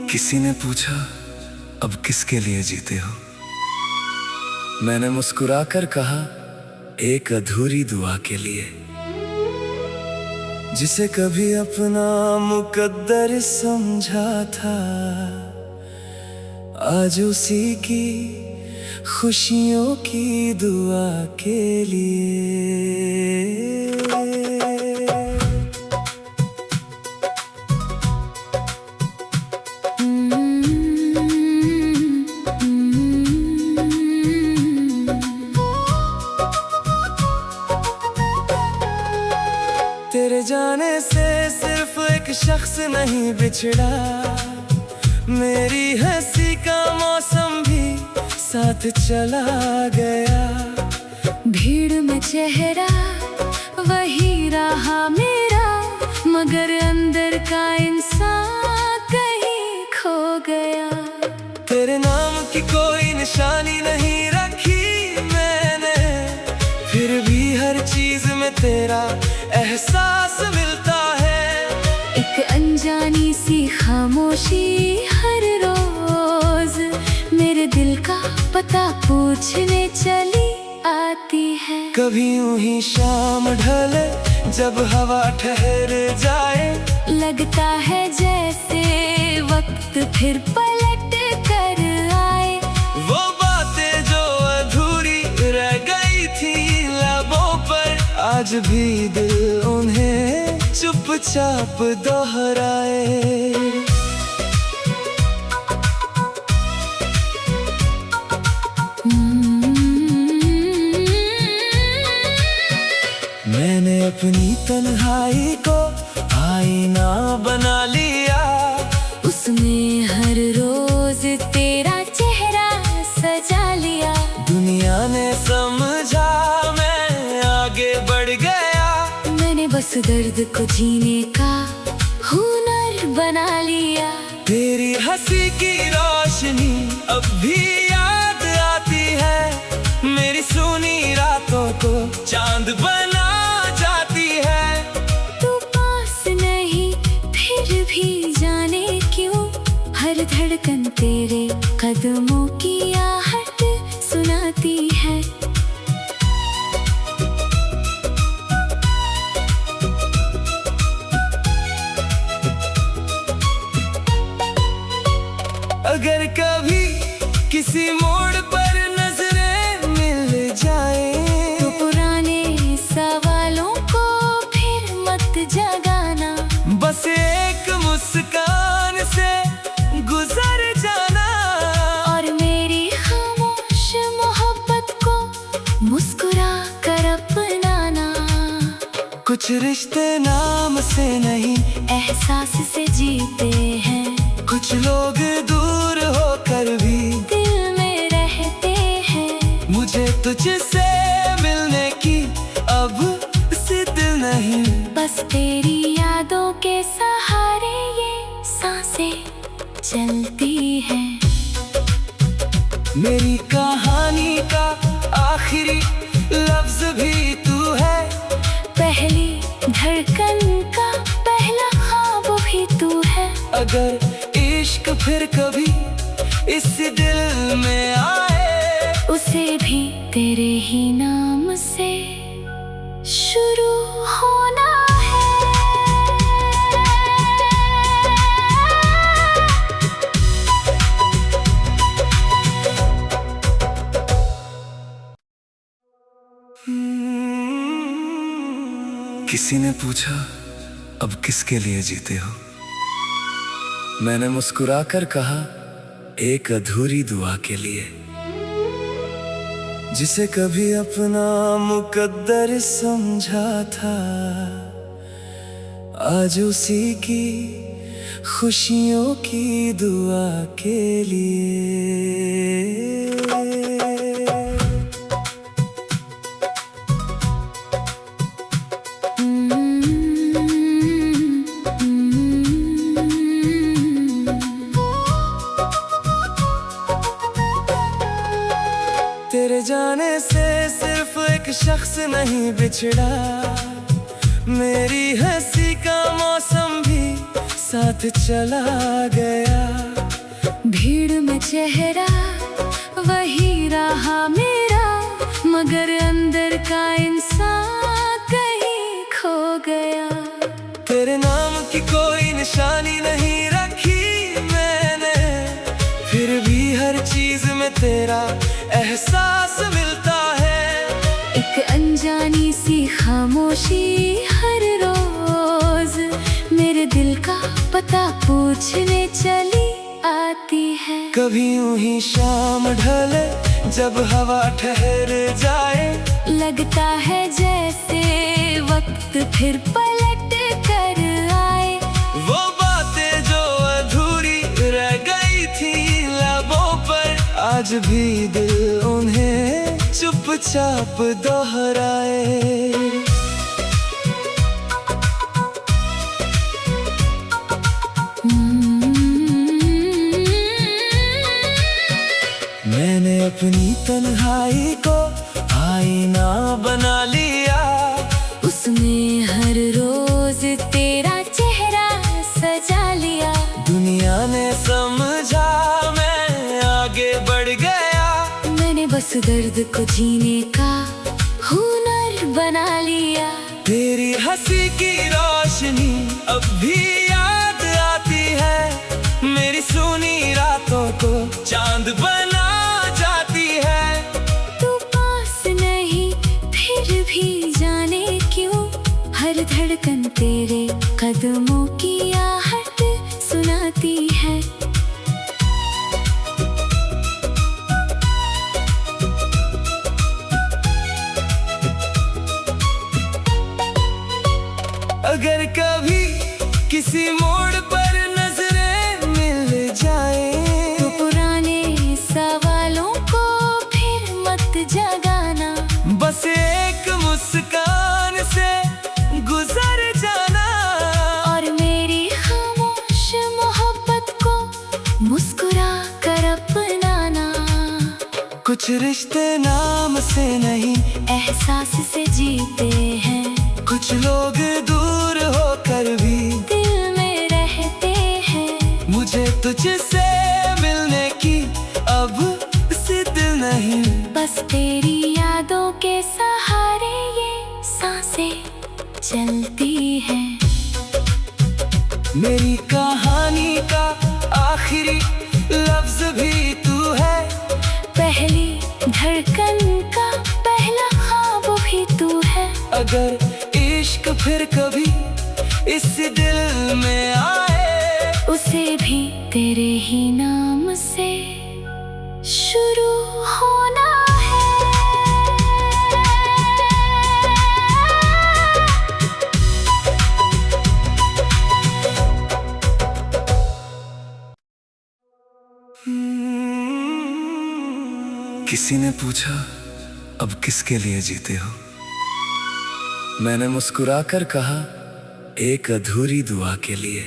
किसी ने पूछा अब किसके लिए जीते हो। मैंने मुस्कुराकर कहा एक अधूरी दुआ के लिए, जिसे कभी अपना मुकद्दर समझा था, आज उसी की खुशियों की दुआ के लिए। तेरे जाने से सिर्फ एक शख्स नहीं बिछड़ा, मेरी हंसी का मौसम भी साथ चला गया। भीड़ में चेहरा वही रहा मेरा, मगर अंदर का इंसान कहीं खो गया। तेरे नाम की कोई निशानी नहीं रखी मैंने, फिर भी हर चीज में तेरा एहसास मिलता है। एक अनजानी सी खामोशी हर रोज मेरे दिल का पता पूछने चली आती है। कभी यूं ही शाम ढले जब हवा ठहर जाए, लगता है जैसे वक्त फिर पलट कर आए। वो बातें जो अधूरी रह गई थी लबों पर, आज भी दिल उन्हें चुपचाप दोहराए। मैंने अपनी तन्हाई को आईना बना लिया, उसमें हर रोज तेरा चेहरा सजा लिया। दुनिया ने समझा मैं आगे बढ़ गया, मैंने बस दर्द को जीने का हुनर बना लिया। तेरी हंसी की रोशनी अब भी याद आती है, मेरी सूनी रातों को चांद बना जाती है। तू पास नहीं फिर भी जाने क्यों, हर धड़कन तेरे कदमों की आहट सुनाती है। अगर कभी किसी मोड़ पर नजरें मिल जाए, तो पुराने सवालों को फिर मत जगाना। बस एक मुस्कान से गुजर जाना, और मेरी खामोश मोहब्बत को मुस्कुरा कर अपनाना। कुछ रिश्ते नाम से नहीं एहसास से जीते हैं, कुछ लोग दूर होकर भी दिल में रहते हैं। मुझे तुझसे मिलने की अब जिद नहीं, बस तेरी यादों के सहारे ये सांसें चलती हैं। मेरी कहानी का आखिरी लफ्ज भी तू है, पहली धड़कन का पहला ख्वाब भी तू है। अगर इश्क फिर कभी इस दिल में आए, उसे भी तेरे ही नाम से शुरू होना है। किसी ने पूछा अब किसके लिए जीते हो। मैंने मुस्कुराकर कहा एक अधूरी दुआ के लिए, जिसे कभी अपना मुकद्दर समझा था, आज उसी की खुशियों की दुआ के लिए। तेरे जाने से सिर्फ एक शख्स नहीं बिछड़ा, मेरी हंसी का मौसम भी साथ चला गया। भीड़ में चेहरा वही रहा मेरा, मगर अंदर का इंसान कहीं खो गया। तेरे नाम की कोई निशानी नहीं रखी मैंने, फिर भी हर चीज में तेरा एहसास मिलता है। एक अनजानी सी खामोशी हर रोज मेरे दिल का पता पूछने चली आती है। कभी यूं ही शाम ढले जब हवा ठहर जाए, लगता है जैसे वक्त फिर पलट कर आए। वो बातें जो अधूरी रह गई थी लबों पर, आज भी दिल उन्हें चुपचाप दोहराए। मैंने अपनी तन्हाई को आईना बना लिया, उसमें हर रोज तेरा चेहरा सजा लिया। दुनिया ने समझा मैं आगे बढ़ गया, मैंने बस दर्द को जीने का हुनर बना लिया। तेरी हंसी की रोशनी अब भी याद आती है, मेरी सूनी रातों को चांद बना जाती है। तू पास नहीं फिर भी जाने क्यों, हर धड़कन तेरे कदमों की आहट सुनाती है। अगर कभी किसी मोड़ पर नजरें मिल जाए, तो पुराने सवालों को फिर मत जगाना। बस एक मुस्कान से गुजर जाना, और मेरी खामोश मोहब्बत को मुस्कुरा कर अपनाना। कुछ रिश्ते नाम से नहीं एहसास से जीते हैं, कुछ लोग दूर होकर भी दिल में रहते हैं। मुझे तुझसे मिलने की अब जिद नहीं, बस तेरी यादों के सहारे ये सांसें चलती हैं। मेरी कहानी का आखिरी लफ्ज भी तू है, पहली धड़कन का पहला ख्वाब भी तू है। अगर इश्क फिर कभी इस दिल में आए, उसे भी तेरे ही नाम से शुरू होना है। किसी ने पूछा अब किसके लिए जीते हो, मैंने मुस्कुरा कर कहा एक अधूरी दुआ के लिए,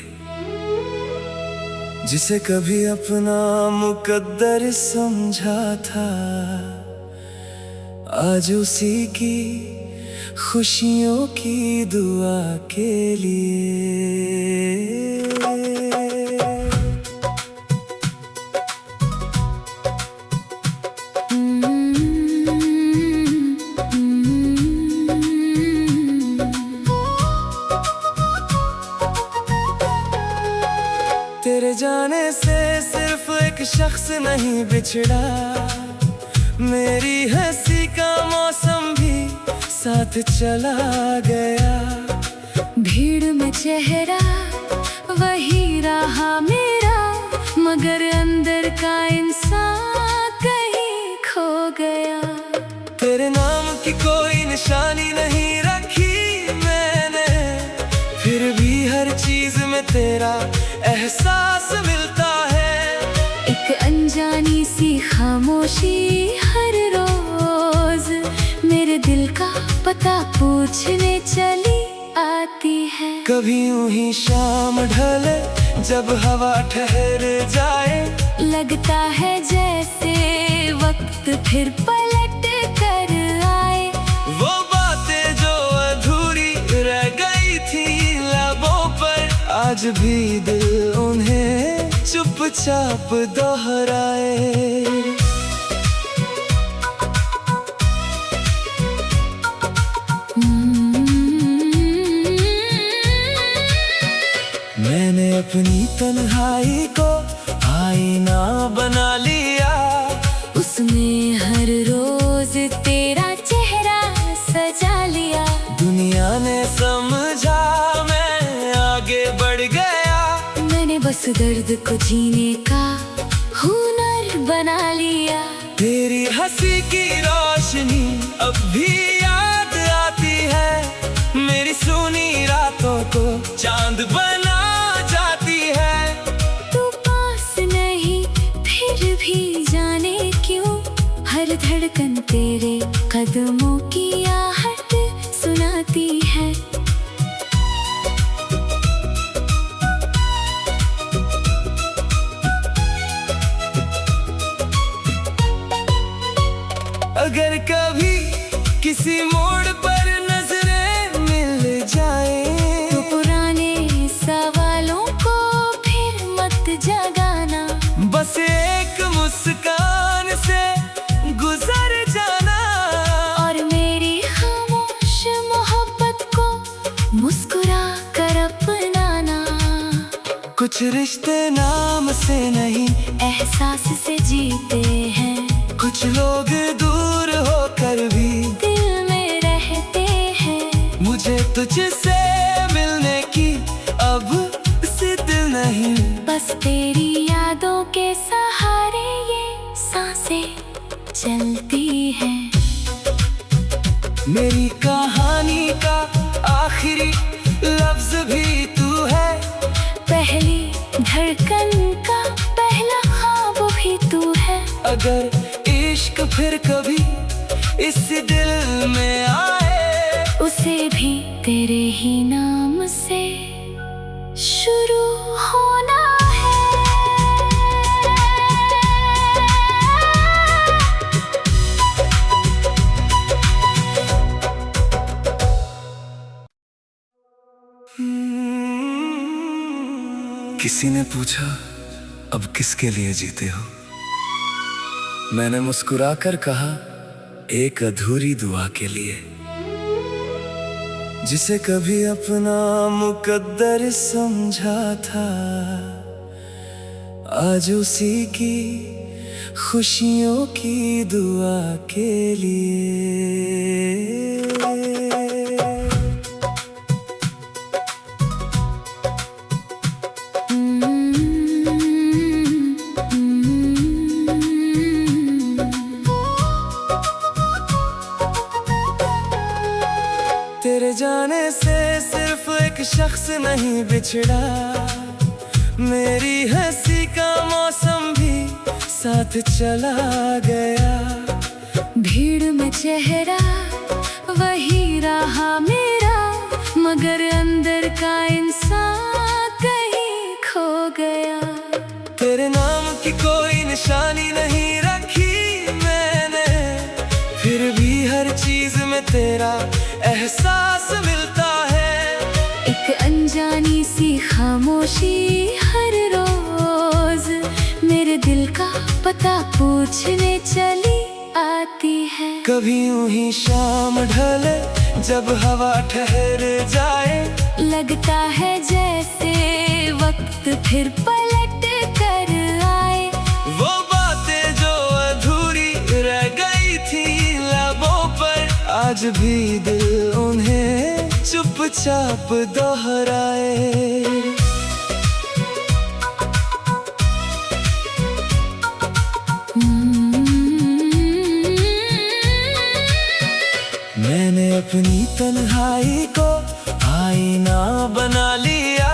जिसे कभी अपना मुकद्दर समझा था, आज उसी की खुशियों की दुआ के लिए। तेरे जाने से सिर्फ एक शख्स नहीं बिछड़ा, मेरी हंसी का मौसम भी साथ चला गया। भीड़ में चेहरा वही रहा मेरा, मगर अंदर का इंसान कहीं खो गया। तेरे नाम की कोई निशानी नहीं रखी मैंने, फिर भी हर चीज में तेरा एहसास मिलता है। एक अनजानी सी खामोशी हर रोज मेरे दिल का पता पूछने चली आती है। कभी यूं ही शाम ढले जब हवा ठहर जाए, लगता है जैसे वक्त फिर पलट कर आए। वो बातें जो अधूरी रह गई थी लबों पर, आज भी दिल उन्हें चुपचाप दोहराए। मैंने अपनी तन्हाई को आईना बना लिया, उसमें हर रोज तेरा चेहरा सजा लिया। दुनिया ने समझा मैं आगे बढ़ गया, मैंने बस दर्द को जीने का हुनर बना लिया। तेरी हंसी की रोशनी अब भी याद आती है, मेरी सूनी रातों को चांद बना जाती है। तू पास नहीं फिर भी जाने क्यों, हर धड़कन तेरे कदमों की आहट सुनाती है। अगर कभी किसी मोड़ पर नजरें मिल जाए, तो पुराने सवालों को फिर मत जगाना, बस एक मुस्कान से गुजर जाना। और मेरी खामोश मोहब्बत को मुस्कुरा कर अपनाना। कुछ रिश्ते नाम से नहीं एहसास से जीते हैं, कुछ लोग दूर होकर भी दिल में रहते हैं। मुझे तुझसे मिलने की अब से दिल नहीं, बस तेरी यादों के सहारे ये सांसें चलती हैं। मेरी कहानी का आखिरी लफ्ज भी तू है, पहली धड़कन का पहला ख्वाब भी तू है। अगर इश्क फिर कभी इस दिल में आए, उसे भी तेरे ही नाम से शुरू होना है। किसी ने पूछा अब किसके लिए जीते हो, मैंने मुस्कुराकर कहा एक अधूरी दुआ के लिए, जिसे कभी अपना मुकद्दर समझा था, आज उसी की खुशियों की दुआ के लिए। तेरे जाने से सिर्फ एक शख्स नहीं बिछड़ा, मेरी हंसी का मौसम भी साथ चला गया। भीड़ में चेहरा वही रहा मेरा, मगर अंदर का इंसान कहीं खो गया। तेरे नाम की कोई निशानी नहीं रखी मैंने, फिर भी हर चीज में तेरा एहसास मिलता है। एक अनजानी सी खामोशी हर रोज मेरे दिल का पता पूछने चली आती है। कभी यूं ही शाम ढले जब हवा ठहर जाए, लगता है जैसे वक्त फिर पलट कर आए। वो बातें जो अधूरी रह गई थी लबों पर, आज भी दिल उन्हें चुपचाप दोहराए। मैंने अपनी तन्हाई को आईना बना लिया,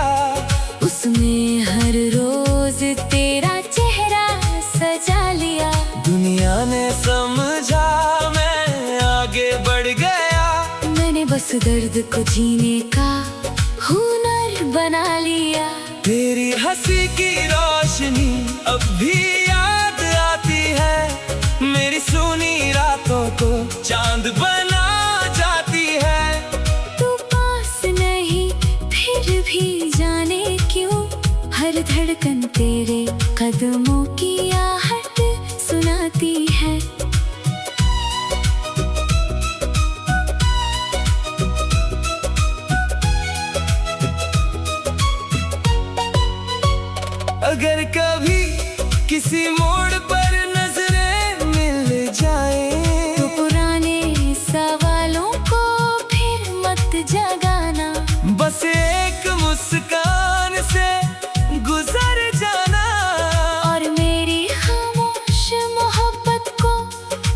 उसमें हर रोज तेरा चेहरा सजा लिया। दुनिया ने समझा मैं आगे बढ़ गया, मैंने बस दर्द को जीने का हुनर बना लिया। तेरी हंसी की रोशनी अब भी याद आती है, मेरी सूनी रातों को चांद बना जाती है। तू पास नहीं फिर भी जाने क्यों, हर धड़कन तेरे कदमों की आहट सुनाती है। अगर कभी किसी मोड़ पर नजरें मिल जाए तो पुराने सवालों को फिर मत जगाना। बस एक मुस्कान से गुजर जाना और मेरी खामोश मोहब्बत को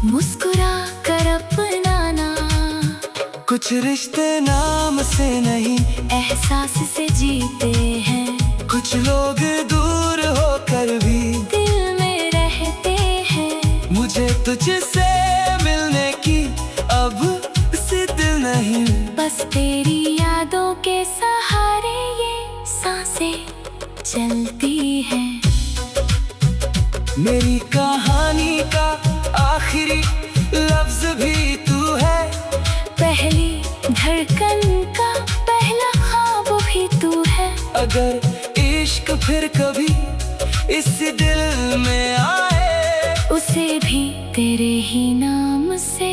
मुस्कुरा कर अपनाना। कुछ रिश्ते नाम से नहीं एहसास से जीते हैं। कुछ लोग दूर होकर भी दिल में रहते हैं। मुझे तुझसे मिलने की अब से दिल नहीं। बस तेरी यादों के सहारे ये सांसें चलती हैं। मेरी कहानी का आखिरी लफ्ज भी तू है। पहली धड़कन का पहला ख्वाब भी तू है। अगर इश्क फिर कभी इस दिल में आए उसे भी तेरे ही नाम से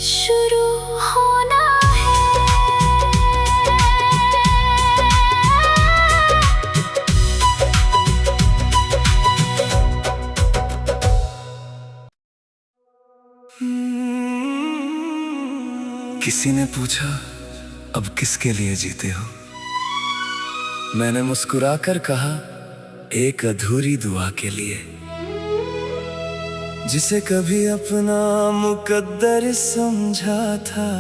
शुरू होना है। किसी ने पूछा अब किसके लिए जीते हो। मैंने मुस्कुराकर कहा एक अधूरी दुआ के लिए, जिसे कभी अपना मुकद्दर समझा था।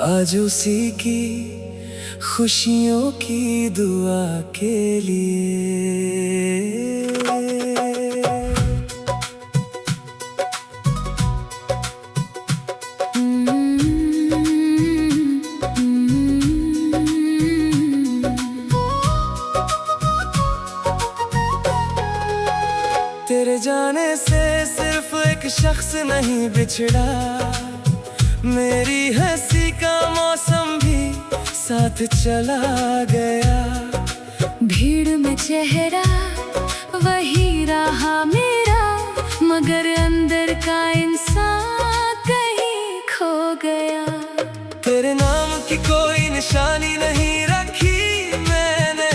आज उसी की खुशियों की दुआ के लिए। तेरे जाने से सिर्फ एक शख्स नहीं बिछड़ा, मेरी हंसी का मौसम भी साथ चला गया। भीड़ में चेहरा वही रहा मेरा, मगर अंदर का इंसान कहीं खो गया। तेरे नाम की कोई निशानी नहीं रखी मैंने,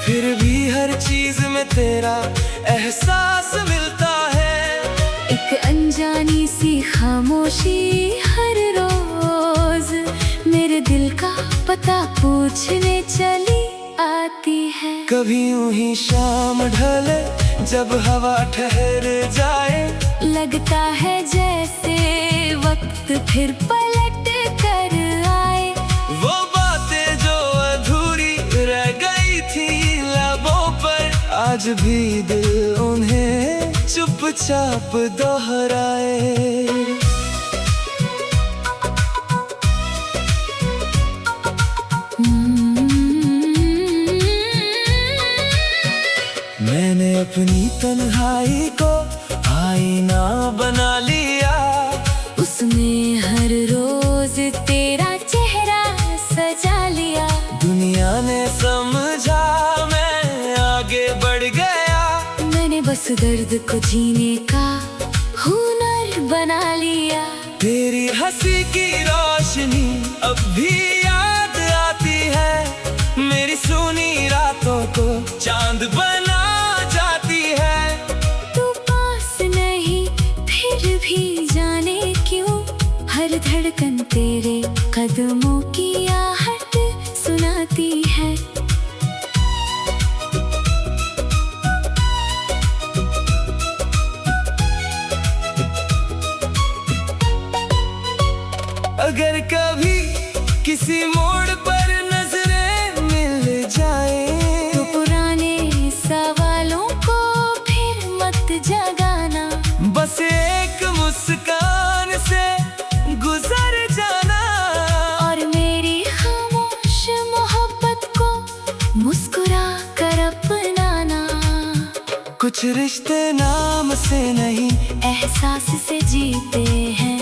फिर भी हर चीज में तेरा एहसास मिलता है। एक अनजानी सी खामोशी हर रोज मेरे दिल का पता पूछने चली आती है। कभी यूं ही शाम ढले जब हवा ठहर जाए, लगता है जैसे वक्त फिर पलट कर आए। वो बातें जो अधूरी रह गई थी लबों पर, आज भी दिल उन्हें चुपचाप दोहराए। मैंने अपनी तन्हाई को आईना बना लिया, उसमें हर रोज तेरा चेहरा सजा लिया। दुनिया ने समझा मैं आगे बढ़ गया, मैंने बस दर्द को जीने का हुनर बना लिया। तेरी हंसी की रोशनी अब भी याद आती है, मेरी सूनी रातों को चांद बना जाती है। तू पास नहीं फिर भी जाने क्यों, हर धड़कन तेरे कदमों की आहट सुनाती है। अगर कभी किसी मोड़ पर नजरें मिल जाए तो पुराने सवालों को फिर मत जगाना। बस एक मुस्कान से गुजर जाना और मेरी खामोश मोहब्बत को मुस्कुरा कर अपनाना। कुछ रिश्ते नाम से नहीं एहसास से जीते हैं।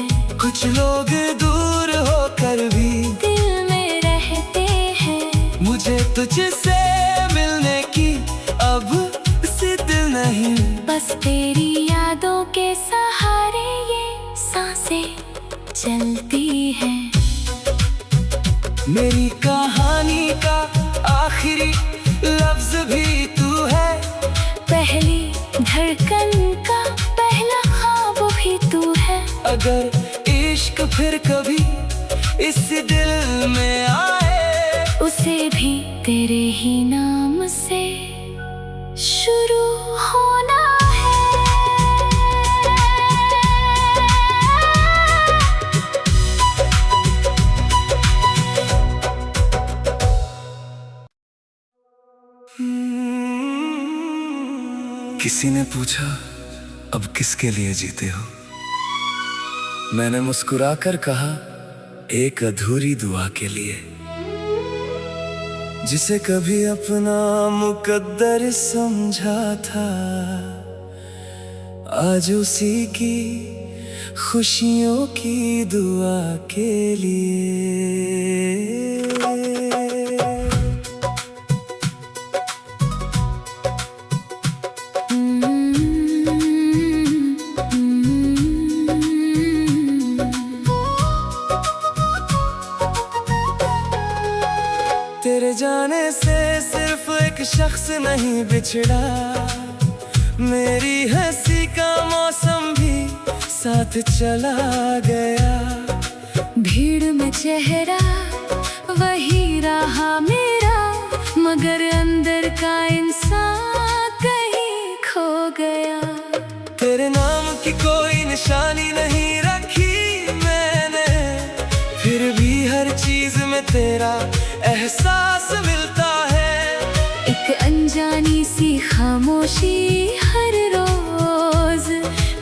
कुछ लोग दूर होकर भी दिल में रहते हैं। मुझे तुझसे बस तेरी यादों के सहारे ये सांसें चलती हैं। मेरी कहानी का आखिरी लफ्ज भी तू है, पहली धड़कन का पहला ख्वाब भी तू है। अगर इश्क फिर कभी इस दिल में आए, उसे भी तेरे ही नाम से शुरू होना है। किसी ने पूछा अब किसके लिए जीते हो, मैंने मुस्कुराकर कहा एक अधूरी दुआ के लिए, जिसे कभी अपना मुकद्दर समझा था, आज उसी की खुशियों की दुआ के लिए। तेरे जाने से सिर्फ एक शख्स नहीं बिछड़ा, मेरी हंसी का मौसम भी साथ चला गया। भीड़ में चेहरा वही रहा मेरा, मगर अंदर का इंसान कहीं खो गया। तेरे नाम की कोई निशानी नहीं रखी मैंने, फिर भी हर चीज में तेरा एहसास मिलता है। एक अनजानी सी खामोशी हर रोज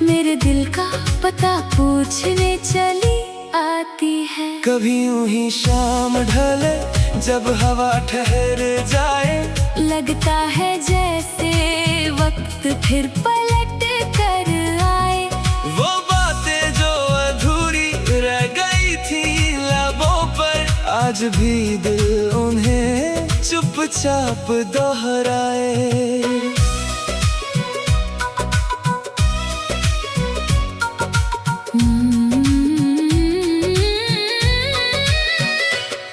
मेरे दिल का पता पूछने चली आती है। कभी यूं ही शाम ढले जब हवा ठहर जाए, लगता है जैसे वक्त फिर पलट कर आए। वो बातें जो अधूरी रह गई थी लबों पर, आज भी दिल उन्हें चुपचाप दोहराए।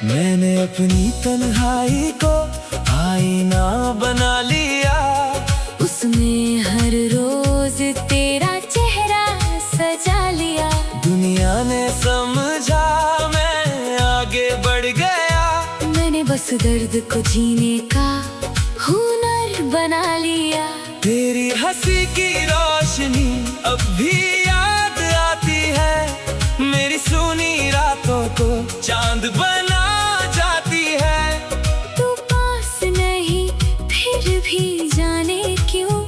मैंने अपनी तन्हाई को आईना बना लिया, उसमें हर रोज तेरा चेहरा सजा लिया। दुनिया ने समझा मैं आगे बढ़ गया, मैंने बस दर्द को जीने का हुनर बना लिया। तेरी हंसी की रोशनी अब भी याद आती है, मेरी सूनी रातों को चांद बना जाती है। तू पास नहीं फिर भी जाने क्यों,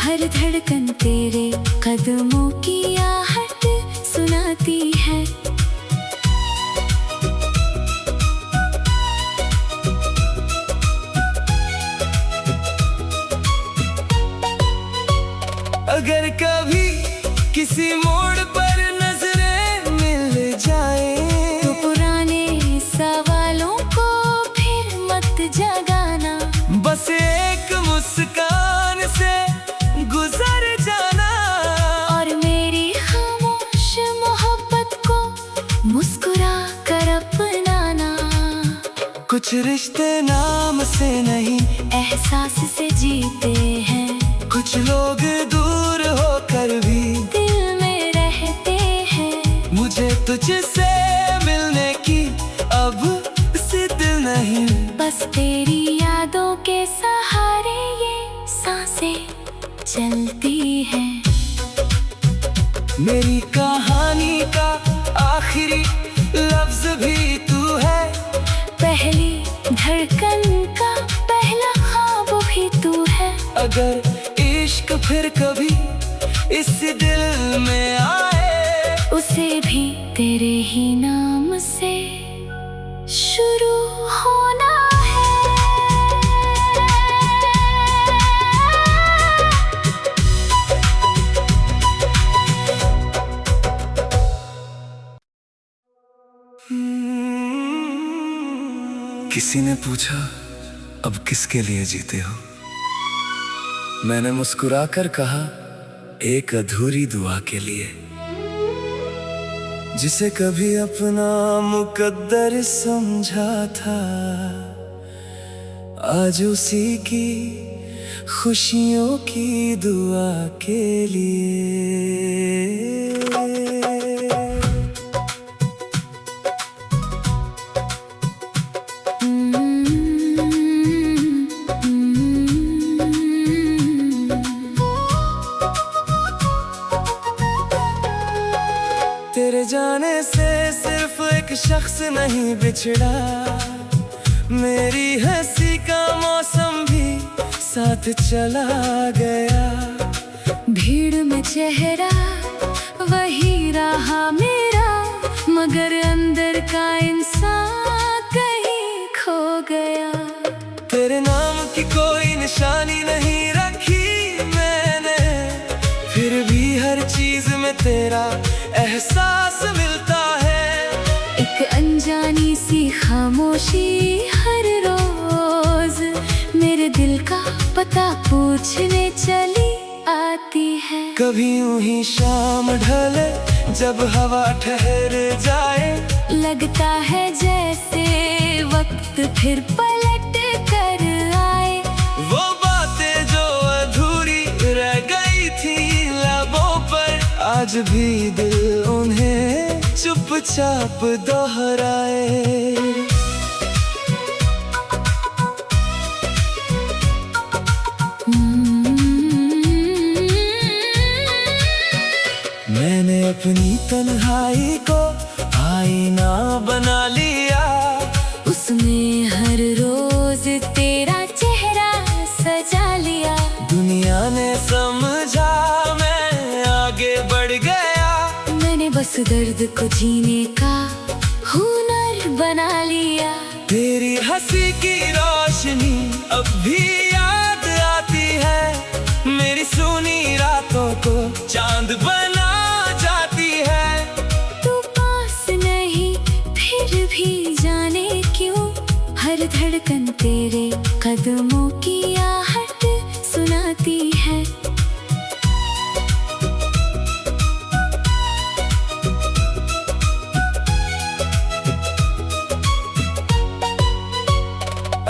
हर धड़कन तेरे कदमों की आहट सुनाती है। अगर कभी किसी मोड़ पर नजरें मिल जाए, तो पुराने सवालों को फिर मत जगाना। बस एक मुस्कान से गुजर जाना, और मेरी खामोश मोहब्बत को मुस्कुरा कर अपनाना। कुछ रिश्ते नाम से नहीं एहसास से जीते हैं, कुछ लोग दूर होकर भी दिल में रहते हैं। मुझे तुझसे मिलने की अब जिद नहीं, बस तेरी यादों के सहारे ये सांसें चलती हैं। मेरी कहानी का आखिरी लफ्ज भी तू है, पहली धड़कन का पहला ख्वाब भी तू है। अगर इश्क फिर कभी इस दिल में आए, उसे भी तेरे ही नाम से शुरू होना है। किसी ने पूछा अब किसके लिए जीते हो, मैंने मुस्कुराकर कहा एक अधूरी दुआ के लिए, जिसे कभी अपना मुकद्दर समझा था, आज उसी की खुशियों की दुआ के लिए। तेरे जाने से सिर्फ एक शख्स नहीं बिछड़ा, मेरी हंसी का मौसम भी साथ चला गया। भीड़ में चेहरा वही रहा मेरा, मगर अंदर का इंसान कहीं खो गया। तेरे नाम की कोई निशानी नहीं रखी मैंने, फिर भी हर चीज में तेरा एहसास मिलता है। एक अनजानी सी खामोशी हर रोज मेरे दिल का पता पूछने चली आती है। कभी यूं ही शाम ढले जब हवा ठहर जाए, लगता है जैसे वक्त फिर पलट कर आए। वो बातें जो अधूरी रह गई थी लबों पर, आज भी दिल उन्हें चुपचाप दोहराए। मैंने अपनी तन्हाई को आईना बना लिया, उसमें हर रोज तेरा चेहरा सजा लिया। दुनिया ने समझा मैं आगे बढ़ गया, मैंने बस दर्द को जीने का हुनर बना लिया। तेरी हंसी की रोशनी अब भी याद आती है, मेरी सूनी रातों को चांद बना जाती है। तू पास नहीं फिर भी जाने क्यों, हर धड़कन तेरे कदमों की आहट सुनाती है।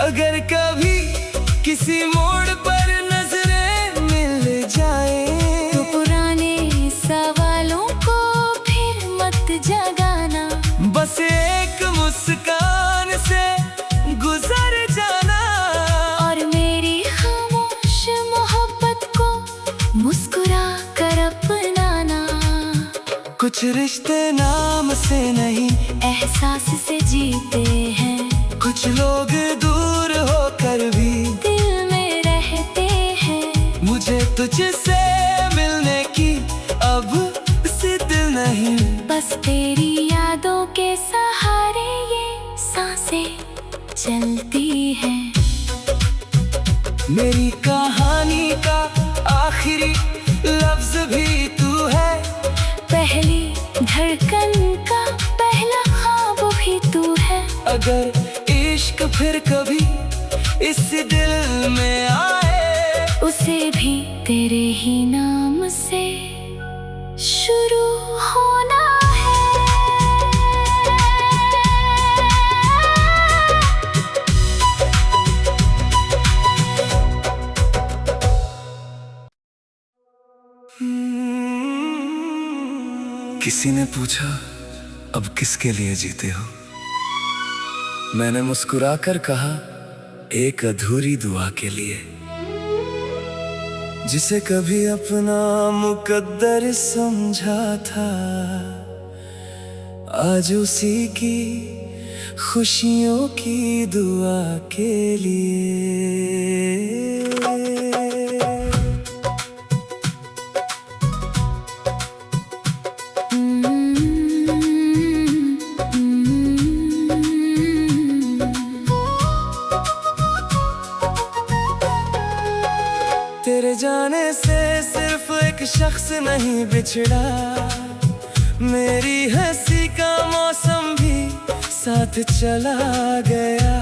अगर कभी किसी मोड़ पर नजरें मिल जाए, तो पुराने सवालों को फिर मत जगाना। बस एक मुस्कान से गुजर जाना, और मेरी खामोश मोहब्बत को मुस्कुरा कर अपनाना। कुछ रिश्ते नाम से नहीं एहसास से जीते हैं, कुछ लोग दूर होकर भी दिल में रहते हैं। मुझे तुझसे मिलने की अब जिद नहीं, बस तेरी यादों के सहारे ये सांसें चलती हैं। मेरी कहानी का आखिरी लफ्ज भी तू है, पहली धड़कन का पहला ख्वाब भी तू है। अगर इश्क फिर कभी इस दिल में आए, उसे भी तेरे ही नाम से शुरू होना है। किसी ने पूछा अब किसके लिए जीते हो, मैंने मुस्कुराकर कहा एक अधूरी दुआ के लिए, जिसे कभी अपना मुकद्दर समझा था, आज उसी की खुशियों की दुआ के लिए। तेरे जाने से सिर्फ एक शख्स नहीं बिछड़ा, मेरी हंसी का मौसम भी साथ चला गया।